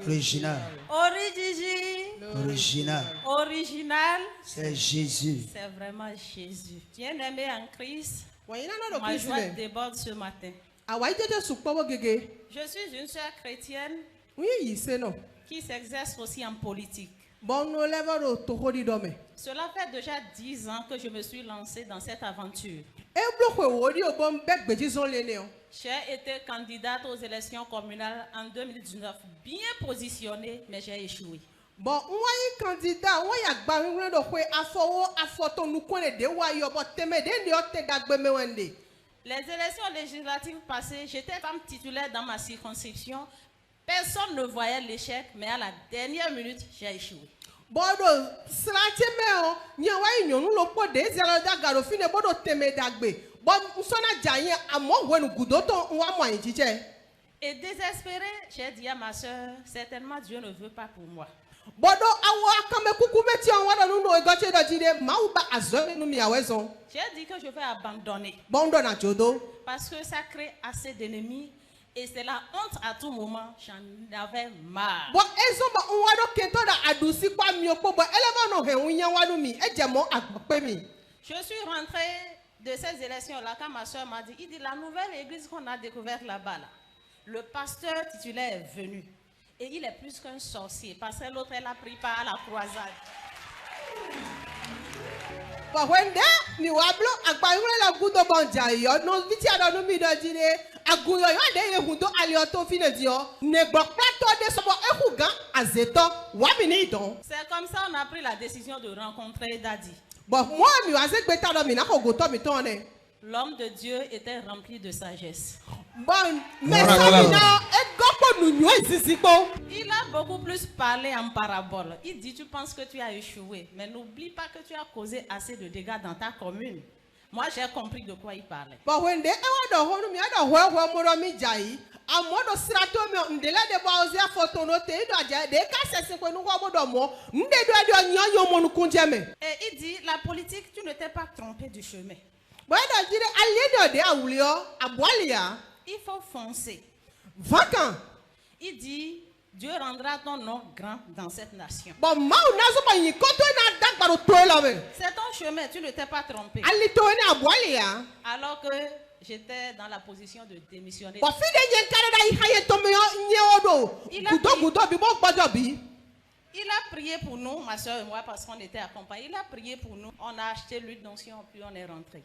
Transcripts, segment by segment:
Original. Original. Original. C'est Jésus. C'est vraiment Jésus. Bien-aimé en Christ, ma joie déborde ce matin. Je suis une sœur chrétienne qui s'exerce aussi en politique. Cela fait déjà 10 ans que je me suis lancée dans cette aventure. J'ai été candidate aux élections communales en 2019, bien positionnée, mais j'ai échoué. Les élections législatives passées, j'étais femme titulaire dans ma circonscription. Personne ne voyait l'échec, mais à la dernière minute, j'ai échoué. Et désespérée, j'ai dit à ma soeur, certainement Dieu ne veut pas pour moi. J'ai dit que je vais abandonner. Parce que ça crée assez d'ennemis. Et c'est la honte à tout moment. J'en avais marre. Je suis rentrée de ces élections-là quand ma soeur m'a dit, il dit, la nouvelle église qu'on a découverte là-bas, là, le pasteur titulaire est venu. Et il est plus qu'un sorcier. Parce que l'autre, elle a pris part à la croisade. C'est comme ça qu'on a pris la décision de rencontrer Daddy. L'homme de Dieu était rempli de sagesse. Il a beaucoup plus parlé en parabole. Il dit, tu penses que tu as échoué, mais n'oublie pas que tu as causé assez de dégâts dans ta commune. Moi, j'ai compris de quoi il parlait. Et il dit, la politique, tu ne t'es pas trompé du chemin. Il faut foncer. Il dit, Dieu rendra ton nom grand dans cette nation. C'est ton chemin, tu ne t'es pas trompé. Alors que j'étais dans la position de démissionner. Il a prié pour nous, ma soeur et moi, parce qu'on était accompagnés. Il a prié pour nous. On a acheté l'huile d'onction, puis on est rentré.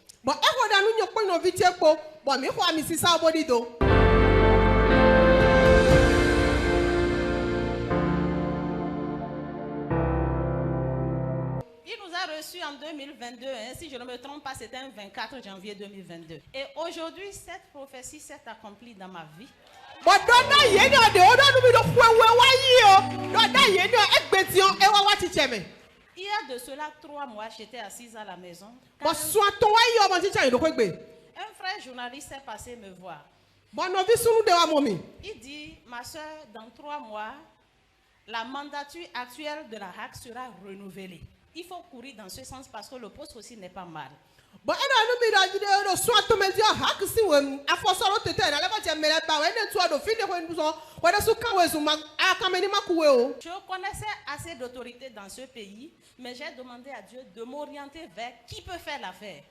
Il nous a reçus en 2022. Si je ne me trompe pas, c'était un 24 janvier 2022. Et aujourd'hui, cette prophétie s'est accomplie dans ma vie. Il y a de cela 3 mois, j'étais assise à la maison. Un frère journaliste est passé me voir. Il dit, ma soeur, dans 3 mois, la mandature actuelle de la HAC sera renouvelée. Il faut courir dans ce sens parce que le poste aussi n'est pas mal. Je connaissais assez d'autorités dans ce pays, mais j'ai demandé à Dieu de m'orienter vers qui peut faire l'affaire.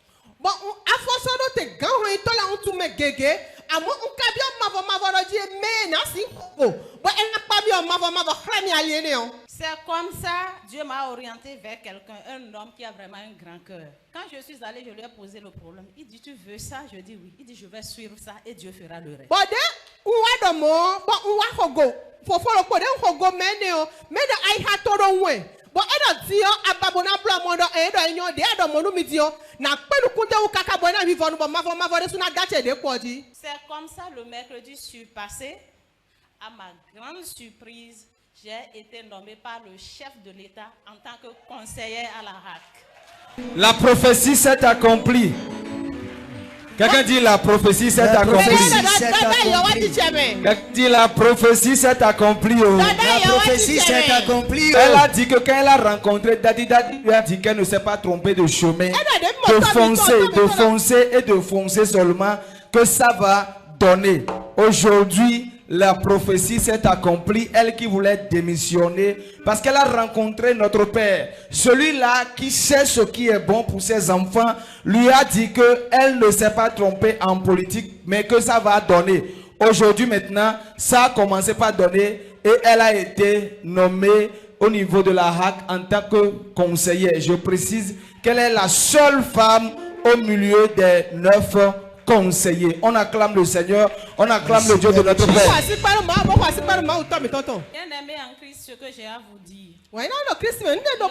C'est comme ça, Dieu m'a orienté vers quelqu'un, un homme qui a vraiment un grand cœur. Quand je suis allée, je lui ai posé le problème. Il dit, tu veux ça? Je dis oui. Il dit, je vais suivre ça et Dieu fera le reste. C'est comme ça le mercredi surpassé, à ma grande surprise, j'ai été nommée par le chef de l'État en tant que conseillère à la HAC. La prophétie s'est accomplie. Quelqu'un dit la prophétie s'est accomplie. Quelqu'un dit la prophétie s'est accomplie. La prophétie s'est accomplie. Elle a dit que quand elle a rencontré Daddy, Daddy lui a dit qu'elle ne s'est pas trompée de chemin. De foncer seulement, que ça va donner. Aujourd'hui, la prophétie s'est accomplie, elle qui voulait démissionner, parce qu'elle a rencontré notre Père. Celui-là qui sait ce qui est bon pour ses enfants, lui a dit qu'elle ne s'est pas trompée en politique, mais que ça va donner. Aujourd'hui maintenant, ça a commencé par donner et elle a été nommée au niveau de la HAC en tant que conseillère. Je précise qu'elle est la seule femme au milieu des 9 conseillers. On acclame le Seigneur, on acclame le Dieu de notre Père. Bien-aimé en Christ, ce que j'ai à vous dire. La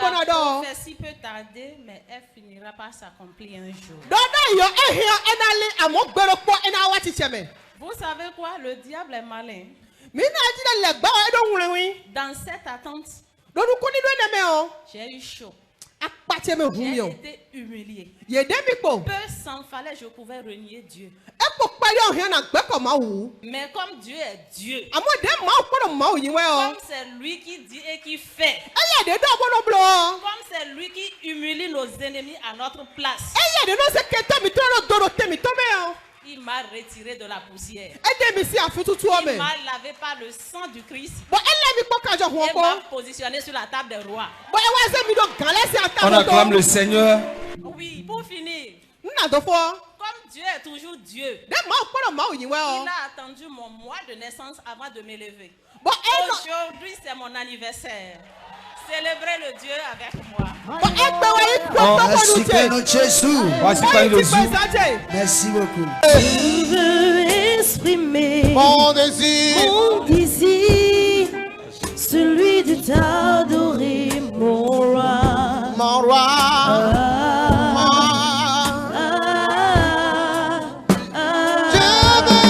La prophétie peut tarder, mais elle finira par s'accomplir un jour. Vous savez quoi? Le diable est malin. Dans cette attente, j'ai eu chaud. J'ai été humilié. Peu s'en fallait, je pouvais renier Dieu. Mais comme Dieu est Dieu, comme c'est lui qui dit et qui fait, comme c'est lui qui humilie nos ennemis à notre place, il m'a retiré de la poussière. Il m'a lavé par le sang du Christ. Et m'a positionné sur la table des rois. On acclame le Seigneur. Oui, pour finir. Comme Dieu est toujours Dieu, il a attendu mon mois de naissance avant de m'élever. Aujourd'hui, c'est mon anniversaire. Célébrez le Dieu avec moi. Merci Père Jésus. Voici Père Jésus. Merci beaucoup. Je veux exprimer Mon désir, celui de t'adorer, mon roi. mon roi, je veux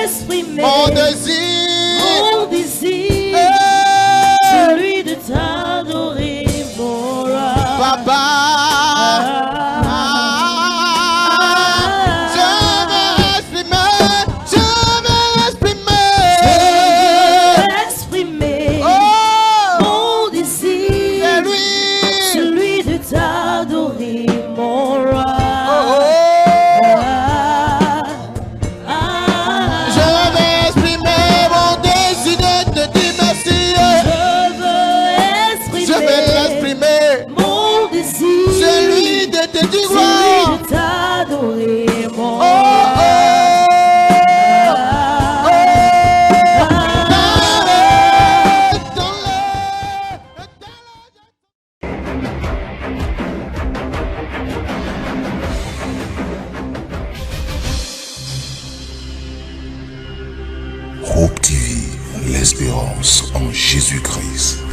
exprimer mon désir, celui de t'adorer, mon roi. Papa. Je veux exprimer oh, mon désir, c'est lui. celui de t'adorer, mon roi. Je vais exprimer mon désir de te dire merci. Je vais l'exprimer. Mon désir, Celui de te dire celui gloire. de t'adorer, mon Oh, roi. Hope TV, l'espérance en Jésus-Christ.